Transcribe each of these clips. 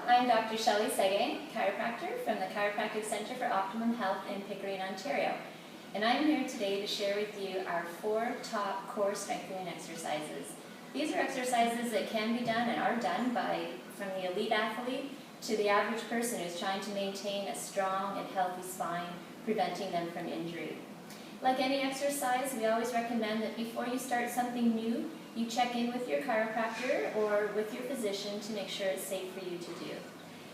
I'm Dr. Shelley Seguin, chiropractor from the Chiropractic Centre for Optimum Health in Pickering, Ontario. And I'm here today to share with you our 4 top core strengthening exercises. These are exercises that can be done and are done from the elite athlete to the average person who's trying to maintain a strong and healthy spine, preventing them from injury. Like any exercise, we always recommend that before you start something new, you check in with your chiropractor or with your physician to make sure it's safe for you to do.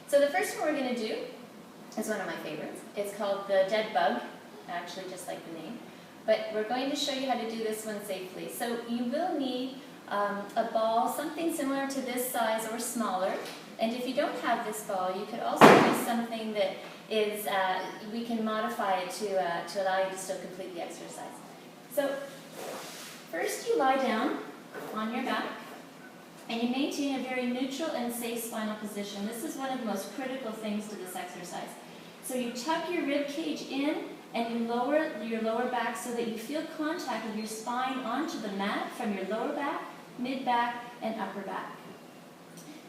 So the first one we're going to do is one of my favorites. It's called the dead bug, actually just like the name. But we're going to show you how to do this one safely. So you will need a ball, something similar to this size or smaller. And if you don't have this ball, you could also use something that is, we can modify it to allow you to still complete the exercise. So first you lie down on your back and you maintain a very neutral and safe spinal position. This is one of the most critical things to this exercise. So you tuck your rib cage in and you lower your lower back so that you feel contact with your spine onto the mat from your lower back, mid back, and upper back.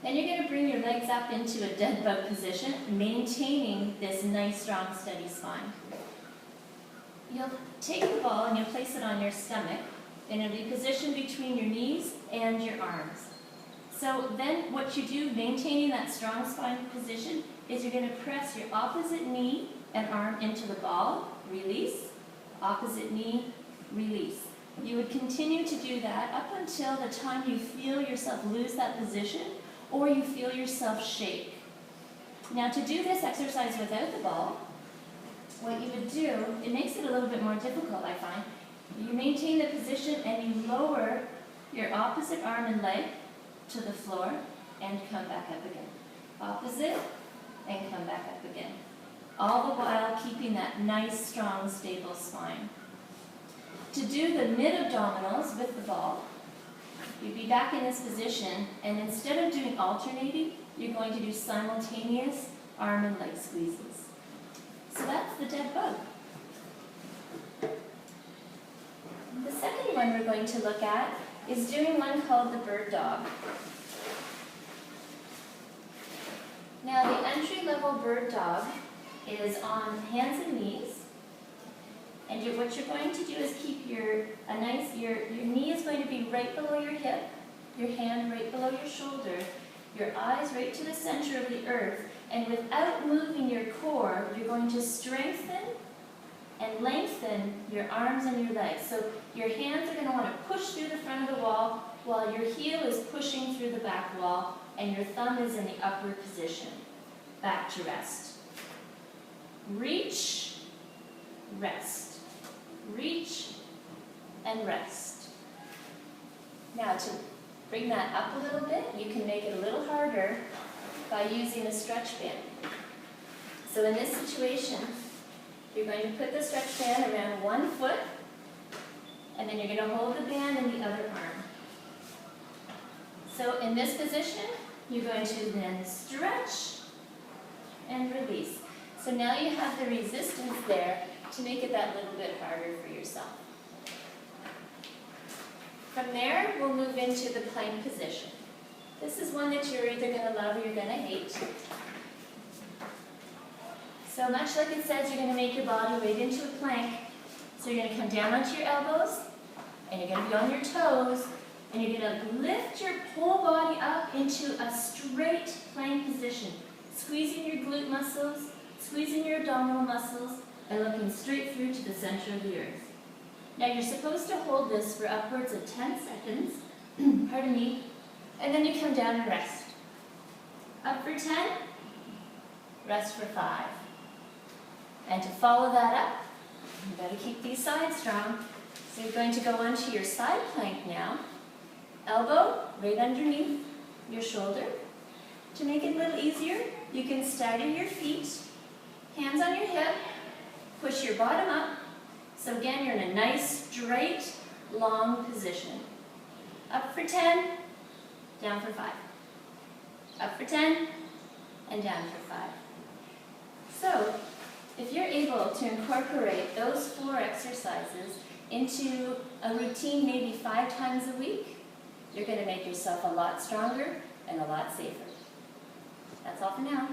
Then you're going to bring your legs up into a dead bug position, maintaining this nice, strong, steady spine. You'll take the ball and you'll place it on your stomach, and it'll be positioned between your knees and your arms. So then what you do, maintaining that strong spine position, is you're going to press your opposite knee and arm into the ball, release, opposite knee, release. You would continue to do that up until the time you feel yourself lose that position or you feel yourself shake. Now to do this exercise without the ball, what you would do, it makes it a little bit more difficult, I find. You maintain the position and you lower your opposite arm and leg to the floor and come back up again. Opposite and come back up again. All the while keeping that nice, strong, stable spine. To do the mid-abdominals with the ball, you'd be back in this position, and instead of doing alternating, you're going to do simultaneous arm and leg squeezes. So that's the dead bug. The second one we're going to look at is doing one called the bird dog. Now the entry-level bird dog is on hands and knees. And what you're going to do is keep your knee is going to be right below your hip, your hand right below your shoulder, your eyes right to the center of the earth, and without moving your core, you're going to strengthen and lengthen your arms and your legs. So your hands are going to want to push through the front of the wall while your heel is pushing through the back wall and your thumb is in the upward position. Back to rest. Reach, rest. Reach and rest. Now to bring that up a little bit, you can make it a little harder by using a stretch band. So in this situation, you're going to put the stretch band around one foot, and then you're going to hold the band in the other arm. So in this position, you're going to then stretch and release. So now you have the resistance there to make it that little bit harder for yourself. From there, we'll move into the plank position. This is one that you're either going to love or you're going to hate. So much like it says, you're going to make your body right into a plank. So you're going to come down onto your elbows, and you're going to be on your toes, and you're going to lift your whole body up into a straight plank position, squeezing your glute muscles, squeezing your abdominal muscles, and looking straight through to the center of the earth. Now you're supposed to hold this for upwards of 10 seconds, pardon me, and then you come down and rest. Up for 10, rest for 5. And to follow that up, you've got to keep these sides strong. So you're going to go onto your side plank now, elbow right underneath your shoulder. To make it a little easier, you can stagger your feet, hands on your hip, push your bottom up. So again, you're in a nice, straight, long position. Up for 10, down for 5. Up for 10, and down for 5. So, if you're able to incorporate those 4 exercises into a routine maybe 5 times a week, you're going to make yourself a lot stronger and a lot safer. That's all for now.